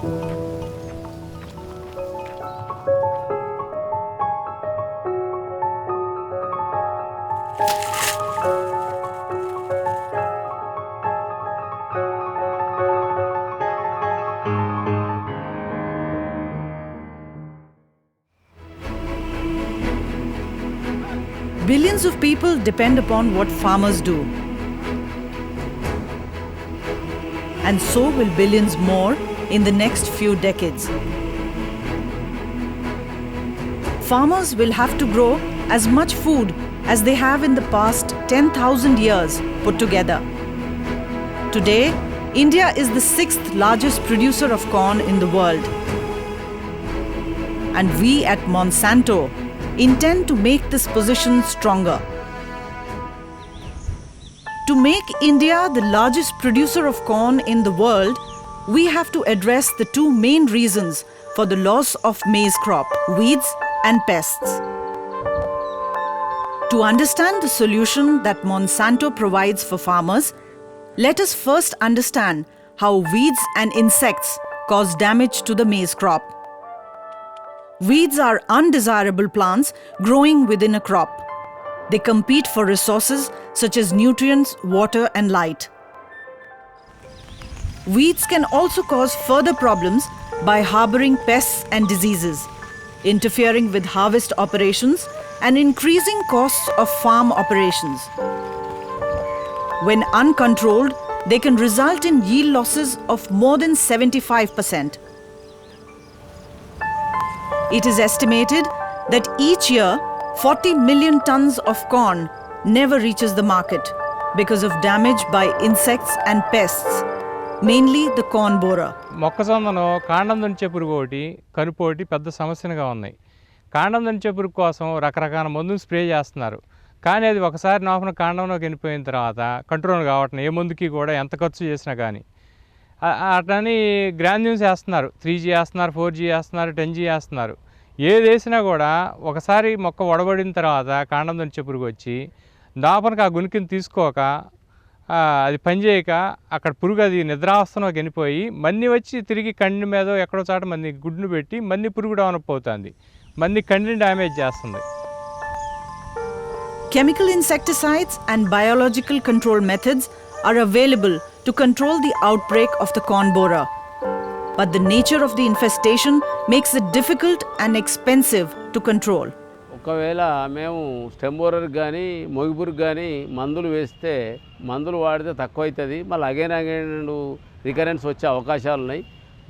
Billions of people depend upon what farmers do. And so will billions more in the next few decades. Farmers will have to grow as much food as they have in the past 10,000 years put together. Today, India is the 6th largest producer of corn in the world. And we at Monsanto intend to make this position stronger. To make India the largest producer of corn in the world, we have to address the two main reasons for the loss of maize crop: weeds and pests. To understand the solution that Monsanto provides for farmers, let us first understand how weeds and insects cause damage to the maize crop. Weeds are undesirable plants growing within a crop. They compete for resources such as nutrients, water, and light. Weeds can also cause further problems by harboring pests and diseases, interfering with harvest operations, and increasing costs of farm operations. When uncontrolled, they can result in yield losses of more than 75%. It is estimated that each year, 40 million tons of corn never reaches the market because of damage by insects and pests, mainly the corn borer. మొక్కజొన్నలో కాండం దంచే పురుగు ఒకటి, కలుపు ఒకటి పెద్ద సమస్యగా ఉన్నాయి. కాండం దంచే పురుగు కోసం రకరకాల మందులు స్ప్రే చేస్తున్నారు. కానీ అది ఒకసారి నాపున కాండంలోకి వెళ్ళిపోయిన తర్వాత కంట్రోల్ కావట్లేదు. ఏ మందుకి కూడా ఎంత ఖర్చు చేసినా కానీ అట్లని గ్రాన్యూల్స్ వేస్తున్నారు. 3G వేస్తున్నారు, 4G వేస్తున్నారు, 10G వేస్తున్నారు. ఏది వేసినా కూడా ఒకసారి మొక్క వడబడిన తర్వాత కాండం దంచే పురుగు వచ్చి దాపనకు ఆ గునికిని తీసుకోక అది పనిచేయక అక్కడ పురుగు అది నిద్రావస్థలోకి వెళ్ళిపోయి మన్ని వచ్చి తిరిగి కండి మీద ఎక్కడో చాట మన్ని గుడ్డును పెట్టి మన్ని పురుగు డెవలప్ అవుతుంది. మన్ని కండిని డ్యామేజ్ చేస్తుంది. Chemical insecticides and biological control methods are available to control the outbreak of the corn borer. But the nature of the infestation makes it difficult and expensive to control. ఒకవేళ మేము stem బోరర్కి కానీ మొగిపురుగు కానీ మందులు వేస్తే మందులు వాడితే తక్కువ అవుతుంది. మళ్ళీ అగైన్ రికరెన్స్ వచ్చే అవకాశాలు ఉన్నాయి.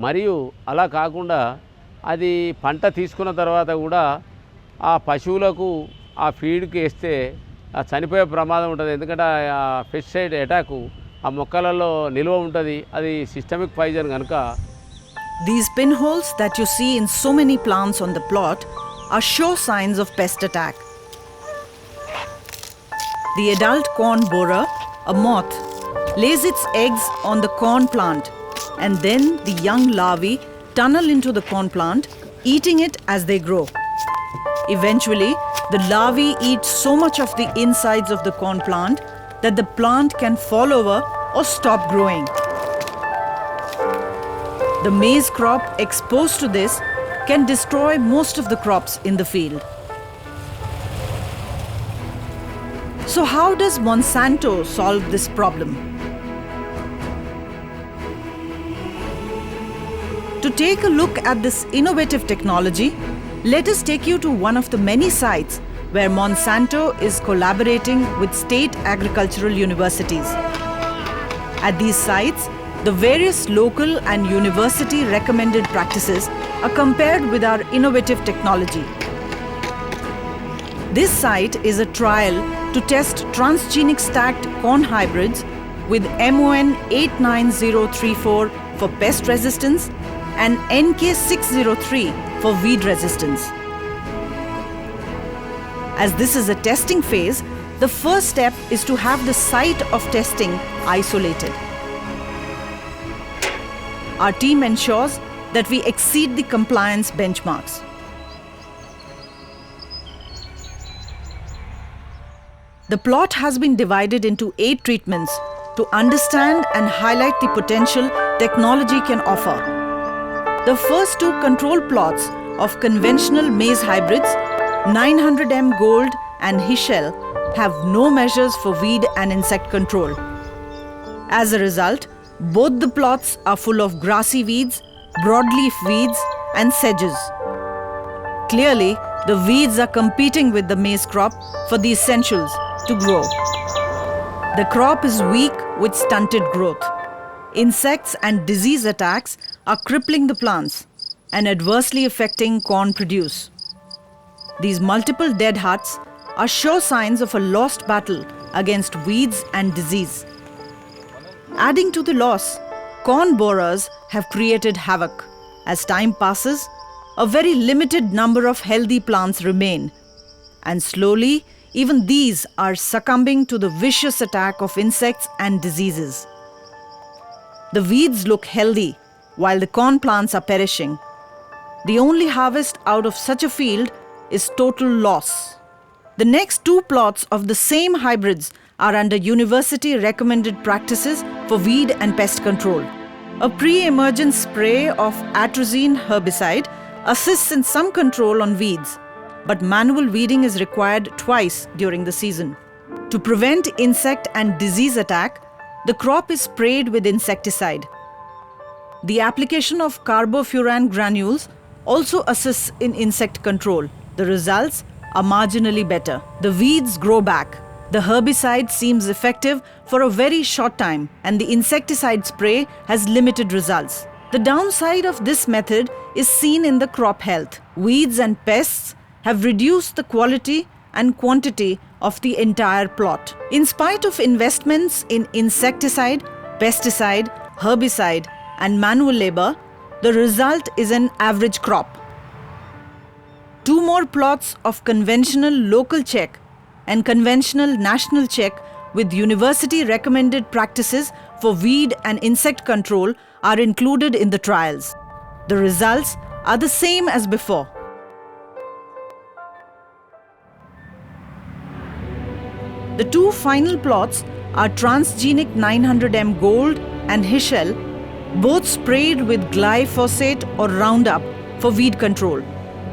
మరియు అలా కాకుండా అది పంట తీసుకున్న తర్వాత కూడా ఆ పశువులకు ఆ ఫీడ్కి వేస్తే చనిపోయే ప్రమాదం ఉంటుంది. ఎందుకంటే ఆ పెస్టిసైడ్ అటాకు ఆ మొక్కలలో నిల్వ ఉంటుంది. అది సిస్టమిక్ పాయిజన్ కనుక. These pinholes that you see in so many plants on the plot are sure signs of pest attack. The adult corn borer, a moth, lays its eggs on the corn plant, and then the young larvae tunnel into the corn plant, eating it as they grow. Eventually, the larvae eat so much of the insides of the corn plant that the plant can fall over or stop growing. The maize crop exposed to this can destroy most of the crops in the field. So how does Monsanto solve this problem? To take a look at this innovative technology, let us take you to one of the many sites where Monsanto is collaborating with state agricultural universities. At these sites, the various local and university recommended practices are compared with our innovative technology. This site is a trial to test transgenic stacked corn hybrids with MON 89034 for pest resistance and NK603 for weed resistance. As this is a testing phase, the first step is to have the site of testing isolated. Our team ensures that we exceed the compliance benchmarks. The plot has been divided into 8 treatments to understand and highlight the potential technology can offer. The first two control plots of conventional maize hybrids, 900M Gold and Hishel, have no measures for weed and insect control. As a result, both the plots are full of grassy weeds, broadleaf weeds, and sedges. Clearly, the weeds are competing with the maize crop for the essentials to grow. The crop is weak with stunted growth. Insects and disease attacks are crippling the plants and adversely affecting corn produce. These multiple dead huts are sure signs of a lost battle against weeds and disease. Adding to the loss, corn borers have created havoc. As time passes, a very limited number of healthy plants remain, and slowly, even these are succumbing to the vicious attack of insects and diseases. The weeds look healthy, while the corn plants are perishing. The only harvest out of such a field is total loss. The next two plots of the same hybrids are under university recommended practices for weed and pest control. A pre-emergent spray of atrazine herbicide assists in some control on weeds, but manual weeding is required twice during the season. To prevent insect and disease attack, the crop is sprayed with insecticide. The application of carbofuran granules also assists in insect control. The results are marginally better. The weeds grow back. The herbicide seems effective for a very short time, and the insecticide spray has limited results. The downside of this method is seen in the crop health. Weeds and pests have reduced the quality and quantity of the entire plot. In spite of investments in insecticide, pesticide, herbicide, and manual labor, the result is an average crop. Two more plots of conventional local check and conventional national check with university recommended practices for weed and insect control are included in the trials. The results are the same as before. The two final plots are transgenic 900M Gold and Hishel, both sprayed with glyphosate or Roundup for weed control.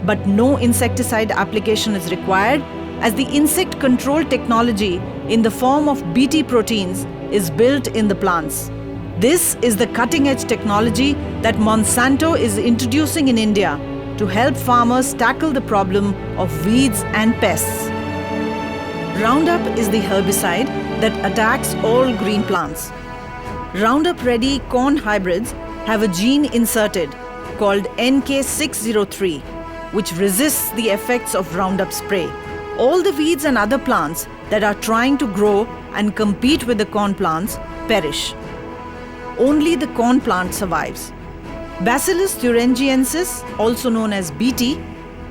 But no insecticide application is required, as the insect control technology in the form of Bt proteins is built in the plants. This is the cutting-edge technology that Monsanto is introducing in India to help farmers tackle the problem of weeds and pests. Roundup is the herbicide that attacks all green plants. Roundup-ready corn hybrids have a gene inserted called NK603, which resists the effects of Roundup spray. All the weeds and other plants that are trying to grow and compete with the corn plants perish. Only the corn plant survives. Bacillus thuringiensis, also known as Bt,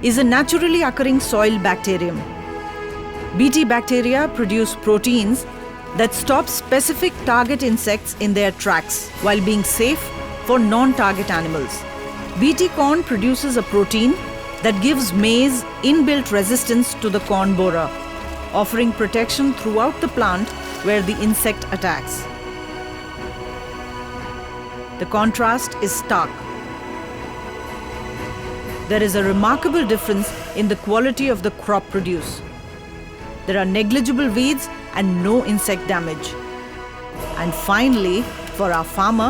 is a naturally occurring soil bacterium. Bt bacteria produce proteins that stop specific target insects in their tracks while being safe for non-target animals. Bt corn produces a protein that gives maize inbuilt resistance to the corn borer, offering protection throughout the plant where the insect attacks. The contrast is stark. There is a remarkable difference in the quality of the crop produce. There are negligible weeds and no insect damage. And finally, for our farmer,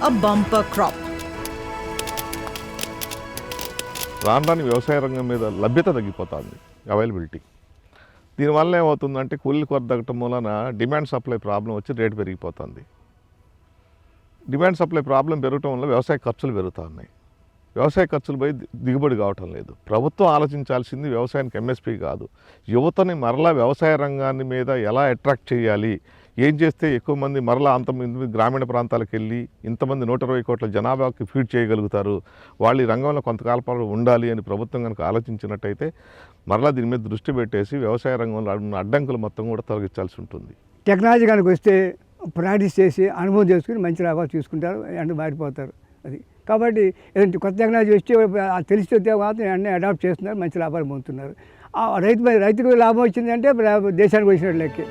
a bumper crop. రాను వ్యవసాయ రంగం మీద లభ్యత తగ్గిపోతుంది, availability. దీనివల్ల ఏమవుతుందంటే కూలీల కొరత తగ్గటం వలన డిమాండ్ సప్లై ప్రాబ్లం వచ్చి రేటు పెరిగిపోతుంది. డిమాండ్ సప్లై ప్రాబ్లం పెరగటం వల్ల వ్యవసాయ ఖర్చులు పెరుగుతూ ఉన్నాయి. వ్యవసాయ ఖర్చులు పోయి దిగుబడి కావటం లేదు. ప్రభుత్వం ఆలోచించాల్సింది వ్యవసాయానికి ఎంఎస్పీ కాదు, యువతని మరలా వ్యవసాయ రంగాన్ని మీద ఎలా అట్రాక్ట్ చేయాలి, ఏం చేస్తే ఎక్కువ మంది మరలా అంతమంది గ్రామీణ ప్రాంతాలకు వెళ్ళి ఇంతమంది 120 కోట్ల జనాభాకి ఫీడ్ చేయగలుగుతారు, వాళ్ళు ఈ రంగంలో కొంతకాల పాటు ఉండాలి అని ప్రభుత్వం కనుక ఆలోచించినట్టయితే మరలా దీని మీద దృష్టి పెట్టేసి వ్యవసాయ రంగంలో ఉన్న అడ్డంకులు మొత్తం కూడా తొలగించాల్సి ఉంటుంది. టెక్నాలజీ కనుక వస్తే ప్రాక్టీస్ చేసి అనుభవం చేసుకుని మంచి లాభాలు చూసుకుంటారు, అంటే మారిపోతారు. అది కాబట్టి ఏదంటే కొత్త టెక్నాలజీ వచ్చి తెలిస్తే మాత్రం అన్నీ అడాప్ట్ చేస్తున్నారు, మంచి లాభాలు పొందుతున్నారు. రైతుకు లాభం వచ్చిందంటే దేశానికి వచ్చినట్టు లెక్కే.